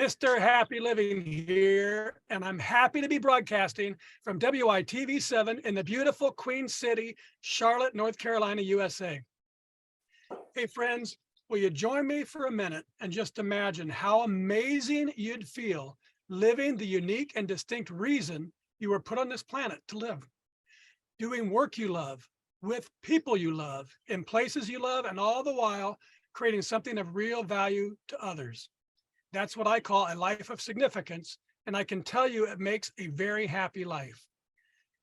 Mr. Happy Living here, and I'm happy to be broadcasting from WITV7 in the beautiful Queen City, Charlotte, North Carolina, USA. Hey friends, will you join me for a minute and just imagine how amazing you'd feel living the unique and distinct reason you were put on this planet to live, doing work you love, with people you love, in places you love, and all the while creating something of real value to others. That's what I call a life of significance, and I can tell you it makes a very happy life.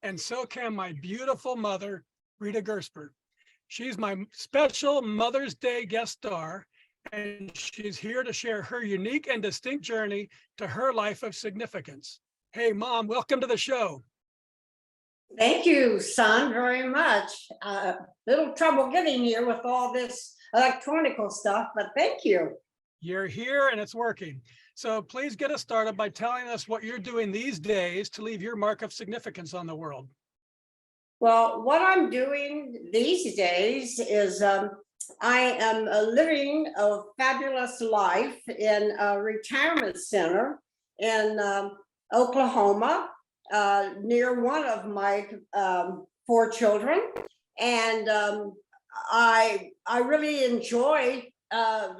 And so can my beautiful mother, Freda Gersper. She's my special Mother's Day guest star, and she's here to share her unique and distinct journey to her life of significance. Hey, Mom, welcome to the show. Thank you, son, very much. Little trouble getting here with all this electronical stuff, but thank you. You're here and it's working. So please get us started by telling us what you're doing these days to leave your mark of significance on the world. Well, what I'm doing these days is I am living a fabulous life in a retirement center in Oklahoma, near one of my 4 children. And I really enjoy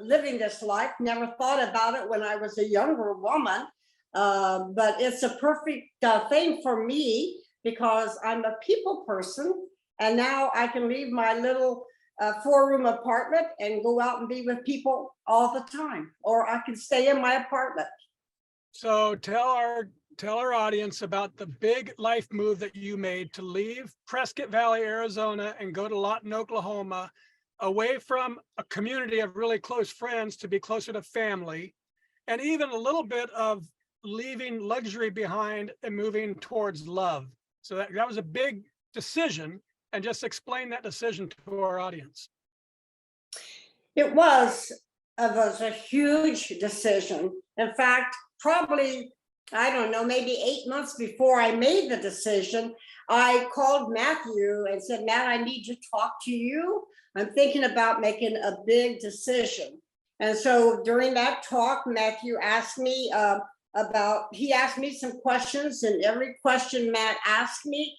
living this life. Never thought about it when I was a younger woman, but it's a perfect thing for me because I'm a people person, and now I can leave my little 4-room apartment and go out and be with people all the time, or I can stay in my apartment. So tell our audience about the big life move that you made to leave Prescott Valley, Arizona, and go to Lawton, Oklahoma, away from a community of really close friends to be closer to family, and even a little bit of leaving luxury behind and moving towards love. So that was a big decision, and just explain that decision to our audience. It was a huge decision. In fact, probably, I don't know, maybe 8 months before I made the decision, I called Matthew and said, Matt, I need to talk to you. I'm thinking about making a big decision. And so during that talk, Matthew asked me he asked me some questions, and every question Matt asked me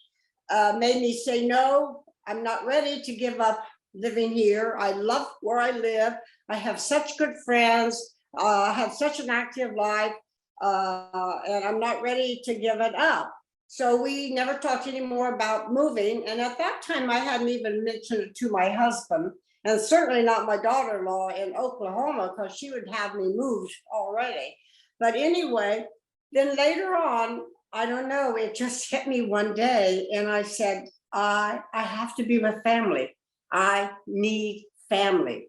made me say, no, I'm not ready to give up living here. I love where I live. I have such good friends. I have such an active life, and I'm not ready to give it up. So we never talked anymore about moving. And at that time, I hadn't even mentioned it to my husband, and certainly not my daughter-in-law in Oklahoma, because she would have me moved already. But anyway, then later on, I don't know, it just hit me one day, and I said, I have to be with family. I need family.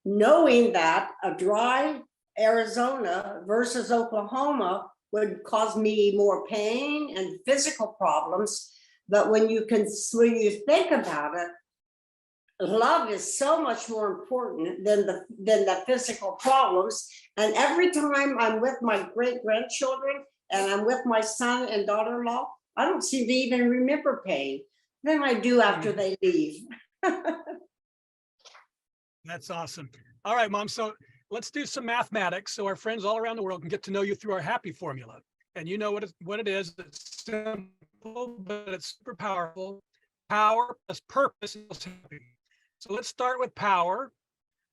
Knowing that a dry Arizona versus Oklahoma would cause me more pain and physical problems. But when you think about it, love is so much more important than the physical problems. And every time I'm with my great-grandchildren and I'm with my son and daughter-in-law, I don't seem to even remember pain than I do after they leave. That's awesome. All right, Mom. So let's do some mathematics so our friends all around the world can get to know you through our happy formula. And you know what it is. It's simple, but it's super powerful. Power plus purpose equals happy. So let's start with power.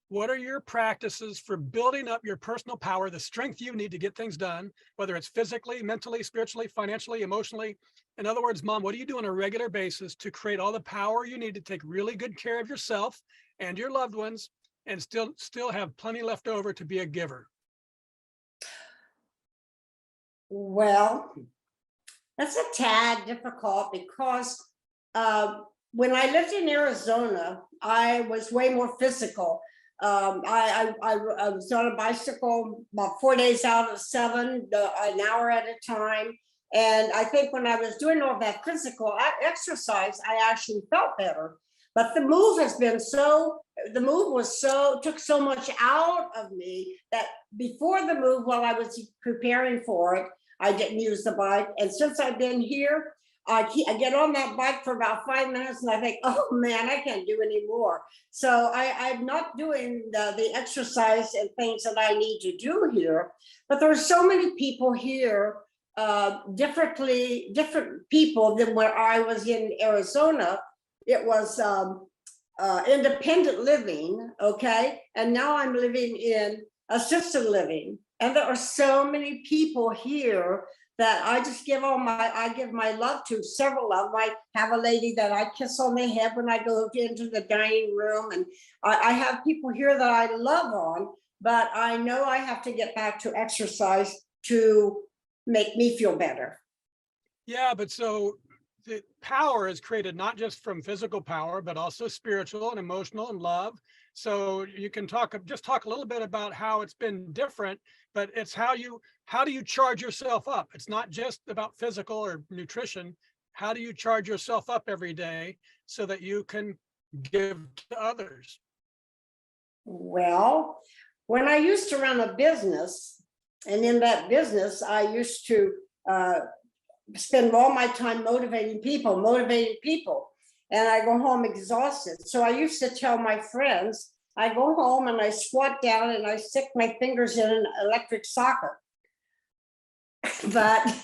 What are your practices for building up your personal power, the strength you need to get things done, whether it's physically, mentally, spiritually, financially, emotionally? In other words, Mom, what do you do on a regular basis to create all the power you need to take really good care of yourself and your loved ones, and still have plenty left over to be a giver? Well, that's a tad difficult because when I lived in Arizona, I was way more physical. I was on a bicycle about 4 days out of 7, an hour at a time. And I think when I was doing all that physical exercise, I actually felt better. But the move took so much out of me that before the move, while I was preparing for it, I didn't use the bike. And since I've been here, I get on that bike for about 5 minutes and I think, oh man, I can't do any more. So I'm not doing the exercise and things that I need to do here. But there are so many people here, different people than where I was in Arizona. It was independent living, okay? And now I'm living in assisted living. And there are so many people here that I just I give my love to. Several of them. I have a lady that I kiss on the head when I go into the dining room. And I have people here that I love on, but I know I have to get back to exercise to make me feel better. Yeah, but so the power is created not just from physical power, but also spiritual and emotional and love. So you can talk a little bit about how it's been different, but it's how do you charge yourself up? It's not just about physical or nutrition. How do you charge yourself up every day so that you can give to others? Well, when I used to run a business, and in that business, I used to spend all my time motivating people. And I go home exhausted. So I used to tell my friends, I go home and I squat down and I stick my fingers in an electric socket. But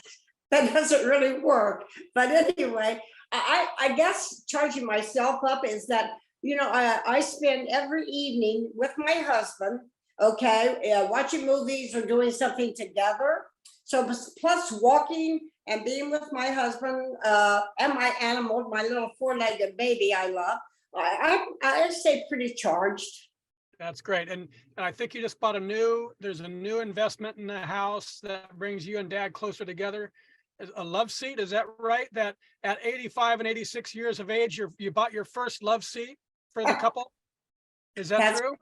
that doesn't really work. But anyway, I guess charging myself up is that, I spend every evening with my husband, okay, watching movies or doing something together. So plus walking and being with my husband and my animal, my little four-legged baby I love, I stay pretty charged. That's great. And I think you just bought there's a new investment in the house that brings you and Dad closer together. A love seat, is that right? That at 85 and 86 years of age, you bought your first love seat for the couple? Is that true?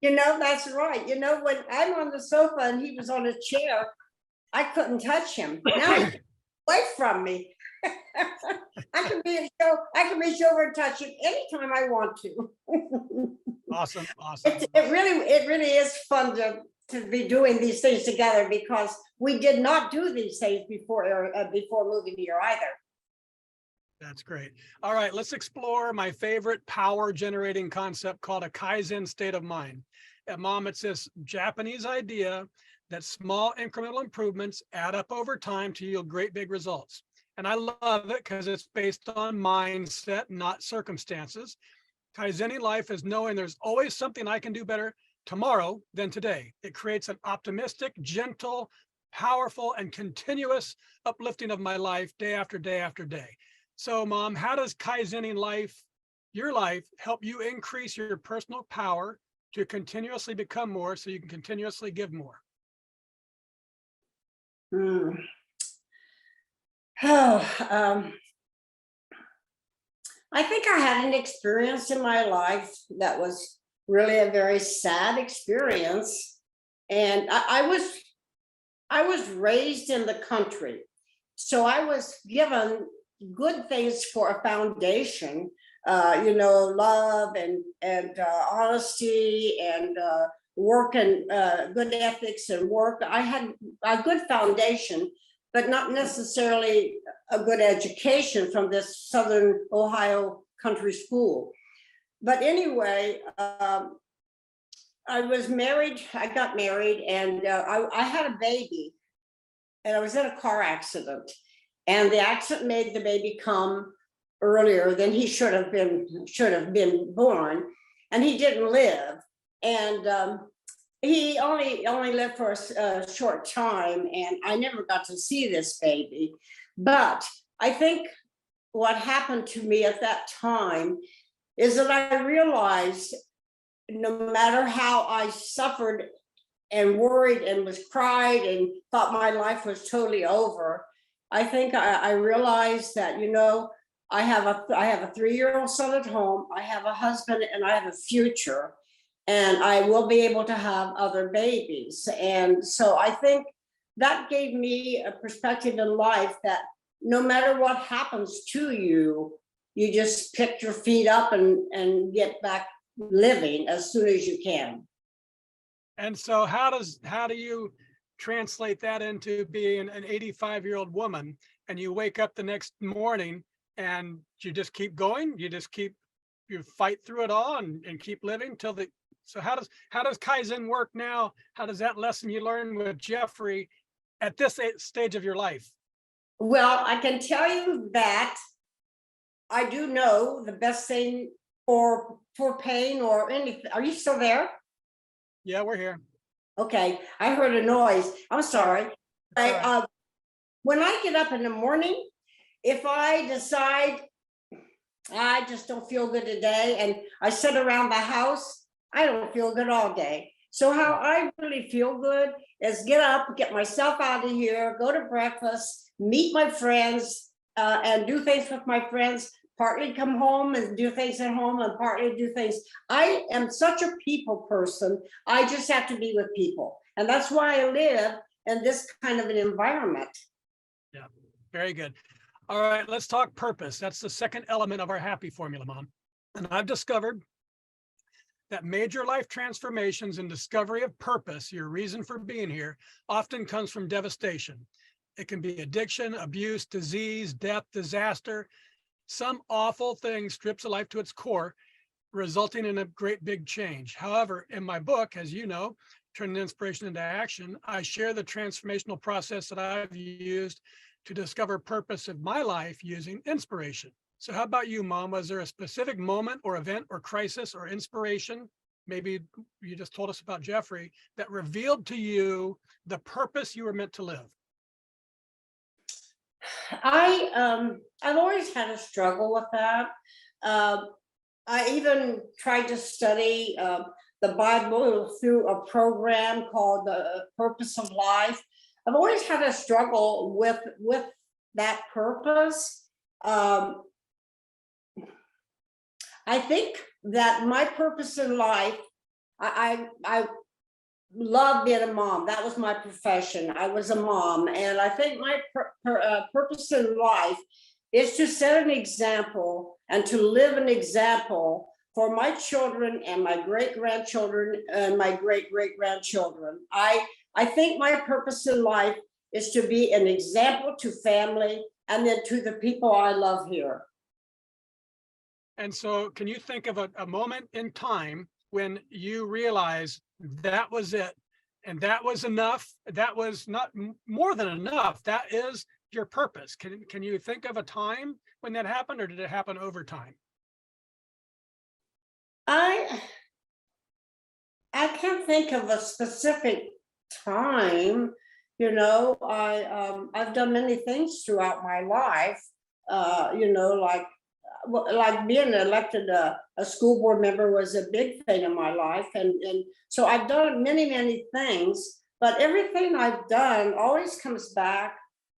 That's right. When I'm on the sofa and he was on a chair, I couldn't touch him. Now he's away from me. I can reach over and touch him anytime I want to. Awesome. It really is fun to be doing these things together, because we did not do these things before moving here either. That's great. All right, let's explore my favorite power generating concept called a Kaizen state of mind. Mom, it's this Japanese idea that small incremental improvements add up over time to yield great big results. And I love it because it's based on mindset, not circumstances. Kaizening life is knowing there's always something I can do better tomorrow than today. It creates an optimistic, gentle, powerful, and continuous uplifting of my life day after day after day. So, Mom, how does Kaizening your life, help you increase your personal power to continuously become more so you can continuously give more? I think I had an experience in my life that was really a very sad experience. And I was raised in the country. So I was given good things for a foundation, love and honesty and work and good ethics and work. I had a good foundation, but not necessarily a good education from this Southern Ohio country school. But anyway, I got married and I had a baby, and I was in a car accident, and the accident made the baby come earlier than he should have been born, and he didn't live. And he only lived for a short time, and I never got to see this baby. But I think what happened to me at that time is that I realized no matter how I suffered and worried and was cried and thought my life was totally over, I think I realized that, I have a 3-year-old son at home, I have a husband, and I have a future, and I will be able to have other babies. And so I think that gave me a perspective in life that no matter what happens to you, you just pick your feet up and get back living as soon as you can. And so how do you translate that into being an 85-year-old woman and you wake up the next morning and you just keep going. You fight through it all and keep living till the, so how does Kaizen work now? How does that lesson you learned with Jeffrey at this stage of your life? Well, I can tell you that I do know the best thing for pain or anything. Are you still there? Yeah, we're here. Okay, I heard a noise. I'm sorry. All right. When I get up in the morning, if I decide I just don't feel good today and I sit around the house, I don't feel good all day. So how I really feel good is get up, get myself out of here, go to breakfast, meet my friends, and do things with my friends, partly come home and do things at home and partly do things. I am such a people person. I just have to be with people. And that's why I live in this kind of an environment. Yeah, very good. All right, let's talk purpose. That's the second element of our happy formula, Mom. And I've discovered that major life transformations and discovery of purpose, your reason for being here, often comes from devastation. It can be addiction, abuse, disease, death, disaster. Some awful thing strips a life to its core, resulting in a great big change. However, in my book, as you know, Turning Inspiration into Action, I share the transformational process that I've used to discover purpose of my life using inspiration. So how about you, Mom? Was there a specific moment or event or crisis or inspiration, maybe you just told us about Jeffrey, that revealed to you the purpose you were meant to live? I've always had a struggle with that. I even tried to study the Bible through a program called The Purpose of Life. I've always had a struggle with that purpose. I think that my purpose in life, I love being a mom. That was my profession. I was a mom, and I think my purpose in life is to set an example and to live an example for my children and my great-grandchildren and my great-great-grandchildren. I think my purpose in life is to be an example to family and then to the people I love here. And so can you think of a moment in time when you realized that was it and that was enough? That was not more than enough. That is your purpose. Can you think of a time when that happened, or did it happen over time? I can't think of a specific time. You know, I've done many things throughout my life. You know, like being elected a school board member was a big thing in my life, and so I've done many things. But everything I've done always comes back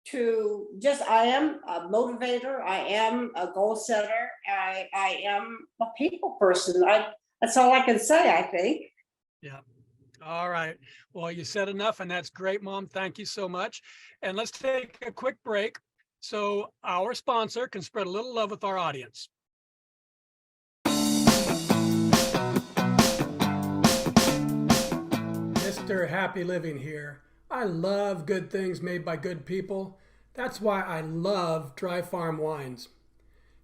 to just I am a motivator. I am a goal setter. I am a people person. That's all I can say, I think. Yeah. All right. Well, you said enough, and that's great, Mom. Thank you so much. And let's take a quick break so our sponsor can spread a little love with our audience. Mr. Happy Living here. I love good things made by good people. That's why I love Dry Farm wines.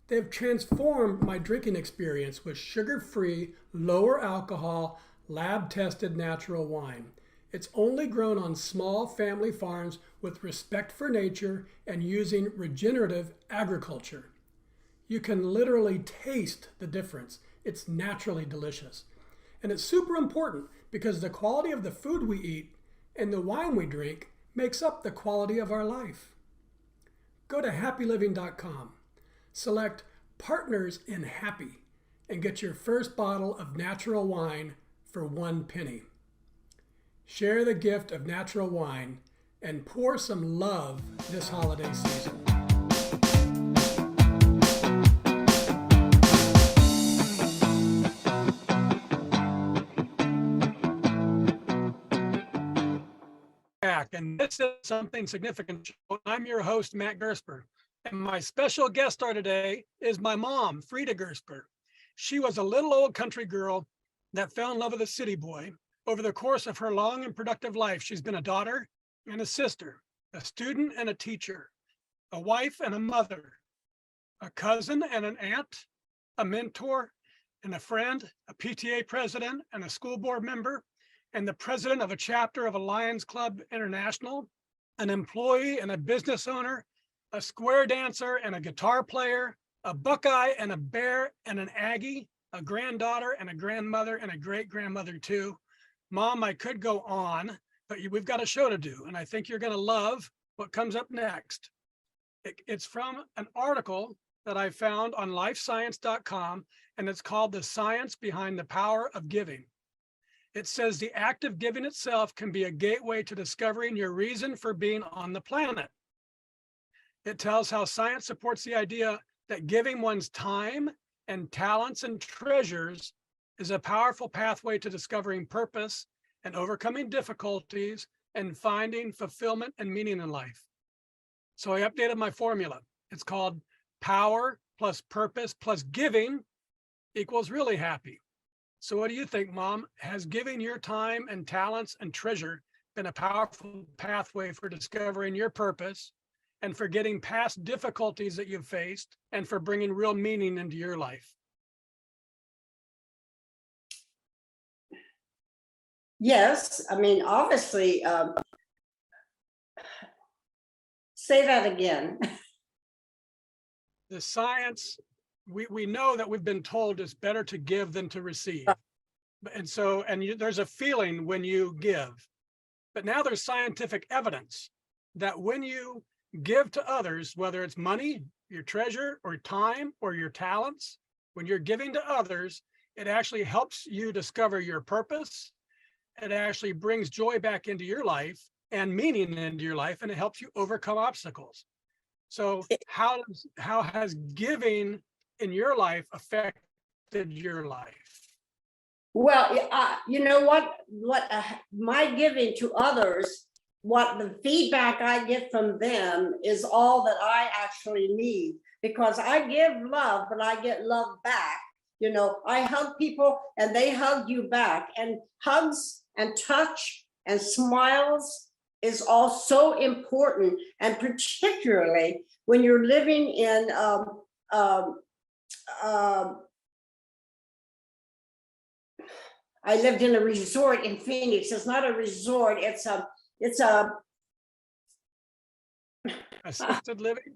They've transformed my drinking experience with sugar-free, lower alcohol, lab-tested natural wine. It's only grown on small family farms with respect for nature and using regenerative agriculture. You can literally taste the difference. It's naturally delicious. And it's super important because the quality of the food we eat and the wine we drink makes up the quality of our life. Go to happyliving.com, select Partners in Happy, and get your first bottle of natural wine for 1 penny. Share the gift of natural wine and pour some love this holiday season. And this is Something Significant. I'm your host, Matt Gersper. And my special guest star today is my mom, Freda Gersper. She was a little old country girl that fell in love with a city boy. Over the course of her long and productive life, she's been a daughter and a sister, a student and a teacher. a wife and a mother, a cousin and an aunt, a mentor and a friend, a PTA president and a school board member, and the president of a chapter of a Lions Club International, an employee and a business owner, a square dancer and a guitar player, a Buckeye and a Bear and an Aggie, a granddaughter and a grandmother and a great grandmother too. Mom, I could go on, but we've got a show to do, and I think you're going to love what comes up next. It's from an article that I found on lifescience.com, and it's called The Science Behind the Power of Giving. It says the act of giving itself can be a gateway to discovering your reason for being on the planet. It tells how science supports the idea that giving one's time and talents and treasures is a powerful pathway to discovering purpose and overcoming difficulties and finding fulfillment and meaning in life. So I updated my formula. It's called power plus purpose plus giving equals really happy. So what do you think, Mom? Has giving your time and talents and treasure been a powerful pathway for discovering your purpose and for getting past difficulties that you've faced and for bringing real meaning into your life? Yes, I mean, obviously, say that again. The science, we know that we've been told it's better to give than to receive. And so, there's a feeling when you give, but now there's scientific evidence that when you give to others, whether it's money, your treasure, or time, or your talents, when you're giving to others, it actually helps you discover your purpose. It actually brings joy back into your life and meaning into your life, and it helps you overcome obstacles. So how has giving in your life affected your life? Well, you know what my giving to others, what the feedback I get from them is all that I actually need, because I give love, but I get love back. You know, I hug people and they hug you back, and hugs and touch and smiles is all so important. And particularly when you're living in I lived in a resort in Phoenix. It's not a resort. It's a Assisted living?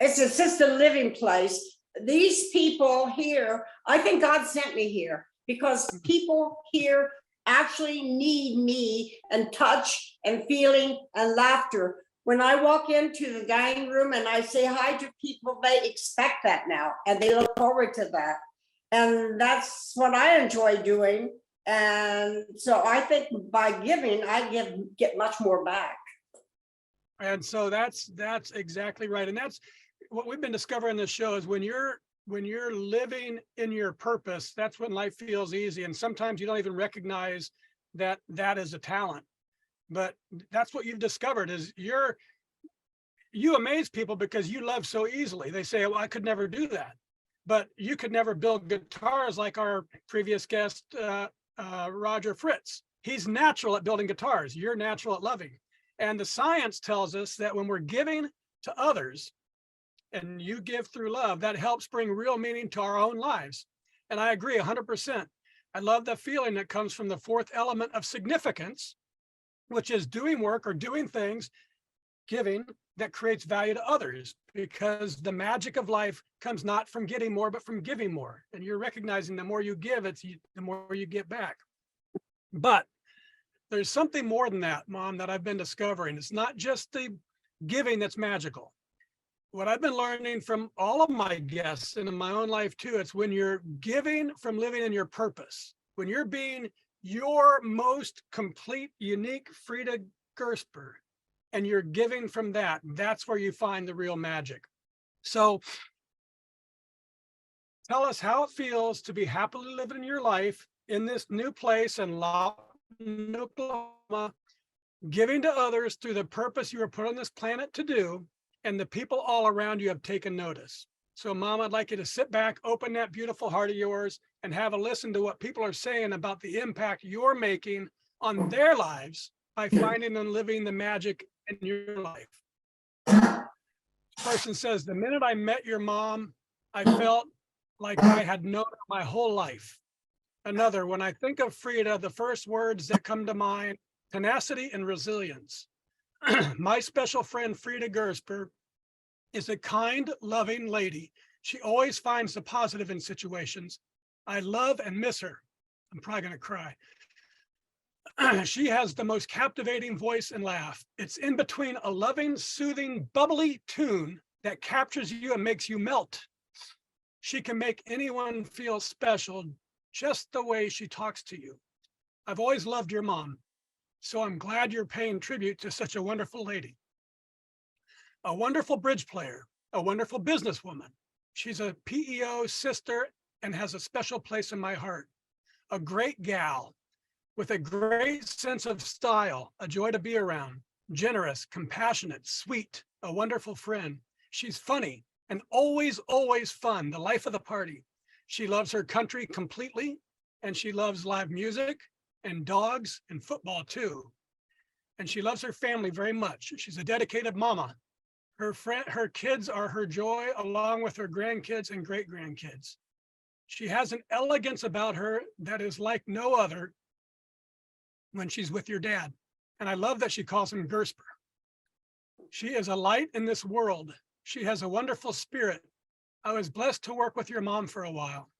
It's an assisted living place. These people here, I think God sent me here because people here actually need me and touch and feeling and laughter. When I walk into the dining room and I say hi to people, they expect that now and they look forward to that. And that's what I enjoy doing. And so I think by giving, I get much more back. And so that's exactly right. And that's what we've been discovering in this show is when you're living in your purpose, that's when life feels easy. And sometimes you don't even recognize that is a talent. But that's what you've discovered is you amaze people because you love so easily. They say, well, I could never do that. But you could never build guitars like our previous guest, Roger Fritz. He's natural at building guitars. You're natural at loving. And the science tells us that when we're giving to others and you give through love, that helps bring real meaning to our own lives. And I agree 100%. I love the feeling that comes from the fourth element of significance, which is doing work or doing things, giving, that creates value to others, because the magic of life comes not from getting more, but from giving more. And you're recognizing the more you give, the more you get back. But there's something more than that, Mom, that I've been discovering. It's not just the giving that's magical. What I've been learning from all of my guests and in my own life too, it's when you're giving from living in your purpose, when you're being your most complete, unique Freda Gersper, and you're giving from that, that's where you find the real magic. So tell us how it feels to be happily living your life in this new place in Oklahoma, giving to others through the purpose you were put on this planet to do, and the people all around you have taken notice. So Mom, I'd like you to sit back, open that beautiful heart of yours, and have a listen to what people are saying about the impact you're making on their lives by finding and living the magic in your life. Person says, the minute I met your mom, I felt like I had known her my whole life. Another, when I think of Freda, the first words that come to mind, tenacity and resilience. My special friend, Freda Gersper, is a kind, loving lady. She always finds the positive in situations. I love and miss her. I'm probably going to cry. She has the most captivating voice and laugh. It's in between a loving, soothing, bubbly tune that captures you and makes you melt. She can make anyone feel special just the way she talks to you. I've always loved your mom, so I'm glad you're paying tribute to such a wonderful lady. A wonderful bridge player, a wonderful businesswoman. She's a PEO sister and has a special place in my heart. A great gal with a great sense of style, a joy to be around, generous, compassionate, sweet, a wonderful friend. She's funny and always, always fun, the life of the party. She loves her country completely, and she loves live music and dogs and football too. And she loves her family very much. She's a dedicated mama. Her kids are her joy, along with her grandkids and great grandkids. She has an elegance about her that is like no other when she's with your dad. And I love that she calls him Gersper. She is a light in this world. She has a wonderful spirit. I was blessed to work with your mom for a while.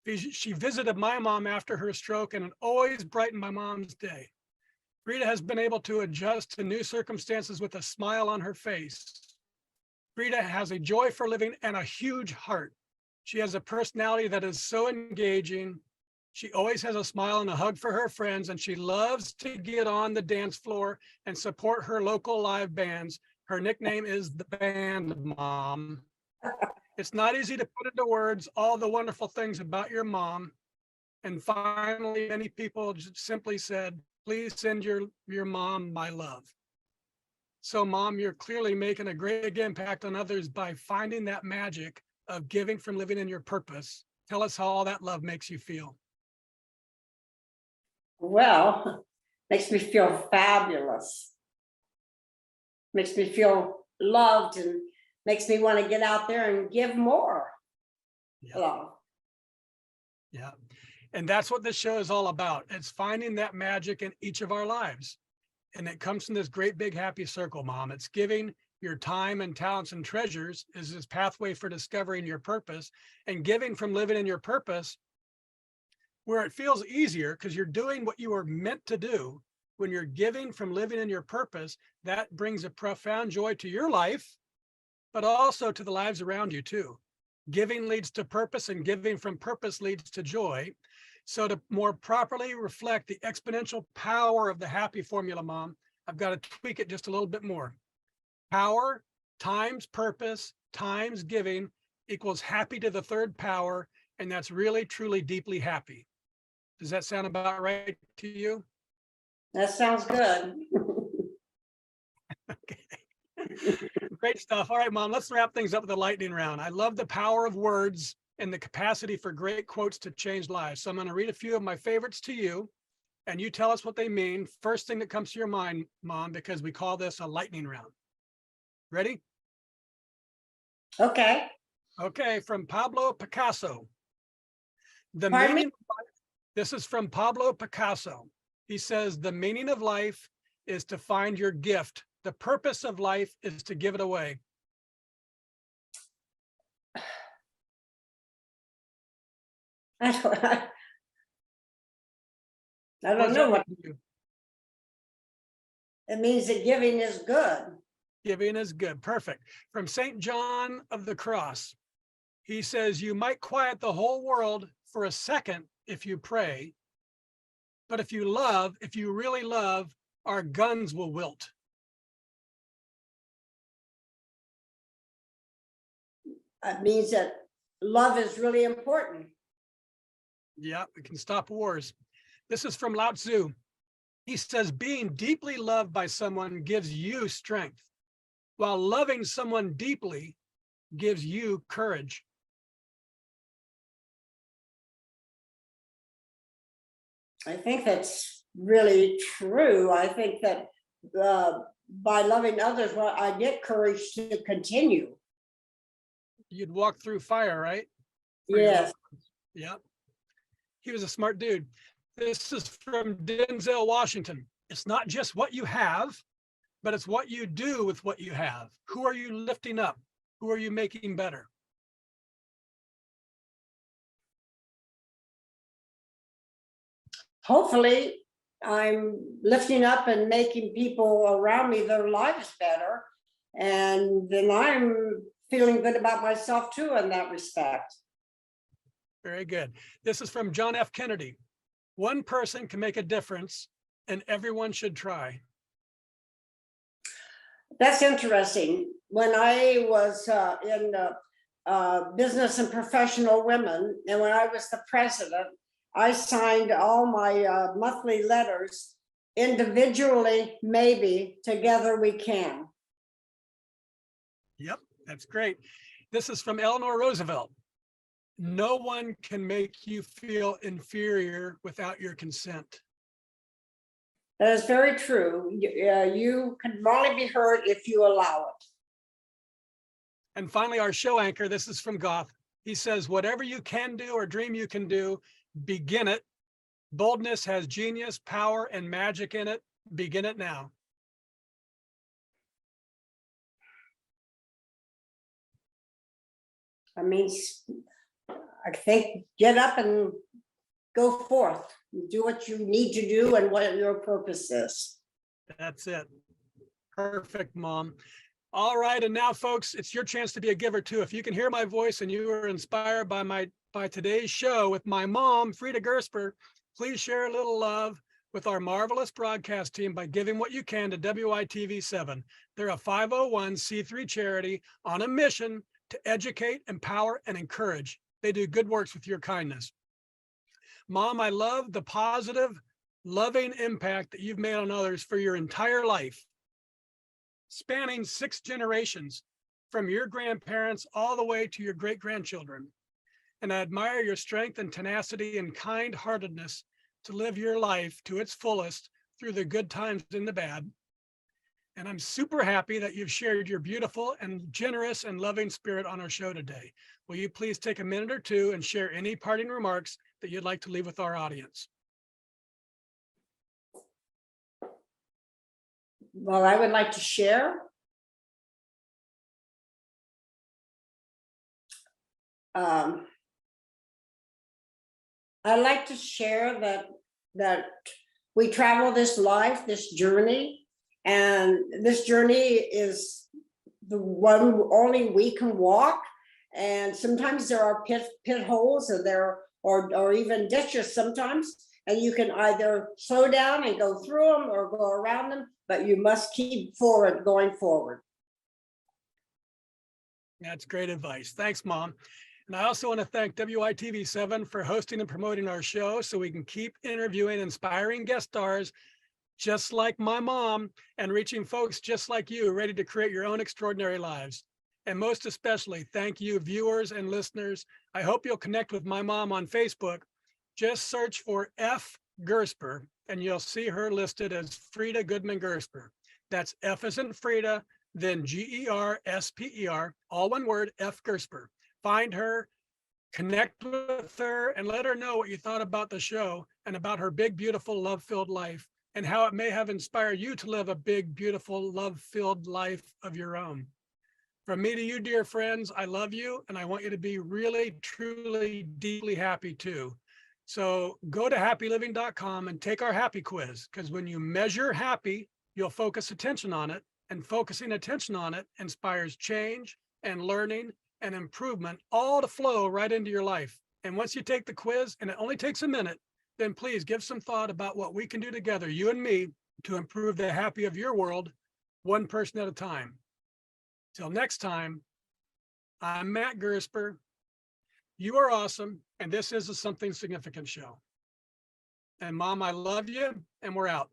She visited my mom after her stroke, and it always brightened my mom's day. Freda has been able to adjust to new circumstances with a smile on her face. Freda has a joy for living and a huge heart. She has a personality that is so engaging. She always has a smile and a hug for her friends, and she loves to get on the dance floor and support her local live bands. Her nickname is the Band Mom. It's not easy to put into words all the wonderful things about your mom. And finally, many people just simply said, please send your mom my love. So Mom, you're clearly making a great impact on others by finding that magic of giving from living in your purpose. Tell us how all that love makes you feel. Well, makes me feel fabulous. Makes me feel loved and makes me want to get out there and give more love. Yeah. And that's what this show is all about. It's finding that magic in each of our lives. And it comes from this great big happy circle, Mom. It's giving your time and talents and treasures is this pathway for discovering your purpose, and giving from living in your purpose where it feels easier because you're doing what you were meant to do. When you're giving from living in your purpose, that brings a profound joy to your life, but also to the lives around you too. Giving leads to purpose, and giving from purpose leads to joy. So to more properly reflect the exponential power of the happy formula, Mom, I've got to tweak it just a little bit more. Power times purpose times giving equals happy to the third power. And that's really, truly, deeply happy. Does that sound about right to you? That sounds good. Okay. Great stuff. All right, Mom, let's wrap things up with a lightning round. I love the power of words and the capacity for great quotes to change lives. So I'm going to read a few of my favorites to you, and you tell us what they mean. First thing that comes to your mind, Mom, because we call this a lightning round. Ready? Okay. Okay, from Pablo Picasso. Pardon me? This is from Pablo Picasso. He says, the meaning of life is to find your gift. The purpose of life is to give it away. I don't know what it means. That giving is good. Giving is good. Perfect. From St. John of the Cross. He says, you might quiet the whole world for a second if you pray, but if you really love, our guns will wilt. It means that love is really important. Yeah, we can stop wars. This is from Lao Tzu. He says, being deeply loved by someone gives you strength, while loving someone deeply gives you courage. I think that's really true. I think that by loving others, well, I get courage to continue. You'd walk through fire, right? For your Yes. loved ones. Yeah. He was a smart dude. This is from Denzel Washington. It's not just what you have, but it's what you do with what you have. Who are you lifting up? Who are you making better? Hopefully, I'm lifting up and making people around me their lives better. And then I'm feeling good about myself too in that respect. Very good. This is from John F. Kennedy. One person can make a difference and everyone should try. That's interesting. When I was in business and professional women, and when I was the president, I signed all my monthly letters individually, maybe, together we can. Yep, that's great. This is from Eleanor Roosevelt. No one can make you feel inferior without your consent. That is very true. You can only be heard if you allow it. And finally, our show anchor, this is from Goth. He says, whatever you can do or dream you can do, begin it. Boldness has genius, power, and magic in it. Begin it now. I mean, I think get up and go forth. Do what you need to do and what your purpose is. That's it. Perfect, Mom. All right, and now, folks, it's your chance to be a giver too. If you can hear my voice and you were inspired by today's show with my mom, Freda Gersper, please share a little love with our marvelous broadcast team by giving what you can to WITV7. They're a 501c3 charity on a mission to educate, empower, and encourage. They do good works with your kindness. Mom, I love the positive, loving impact that you've made on others for your entire life, spanning 6 generations, from your grandparents all the way to your great-grandchildren. And I admire your strength and tenacity and kind-heartedness to live your life to its fullest through the good times and the bad. And I'm super happy that you've shared your beautiful and generous and loving spirit on our show today. Will you please take a minute or two and share any parting remarks that you'd like to leave with our audience? Well, I would like to share I'd like to share that we travel this life, this journey, and this journey is the one only we can walk. And sometimes there are pit holes, and or even ditches sometimes, and you can either slow down and go through them or go around them, but you must keep going forward. That's great advice. Thanks, Mom. And I also want to thank WITV7 for hosting and promoting our show so we can keep interviewing inspiring guest stars just like my mom and reaching folks just like you ready to create your own extraordinary lives. And most especially, thank you, viewers and listeners. I hope you'll connect with my mom on Facebook. Just search for F. Gersper, and you'll see her listed as Freda Goodman Gersper. That's F as in Freda, then Gersper, all one word, F. Gersper. Find her, connect with her, and let her know what you thought about the show and about her big, beautiful, love-filled life, and how it may have inspired you to live a big, beautiful, love-filled life of your own. From me to you, dear friends, I love you, and I want you to be really, truly, deeply happy too. So go to happyliving.com and take our happy quiz, because when you measure happy, you'll focus attention on it, and focusing attention on it inspires change and learning and improvement, all to flow right into your life. And once you take the quiz, and it only takes a minute, then please give some thought about what we can do together, you and me, to improve the happy of your world, one person at a time. Till next time, I'm Matt Gersper. You are awesome, and this is a Something Significant show. And Mom, I love you, and we're out.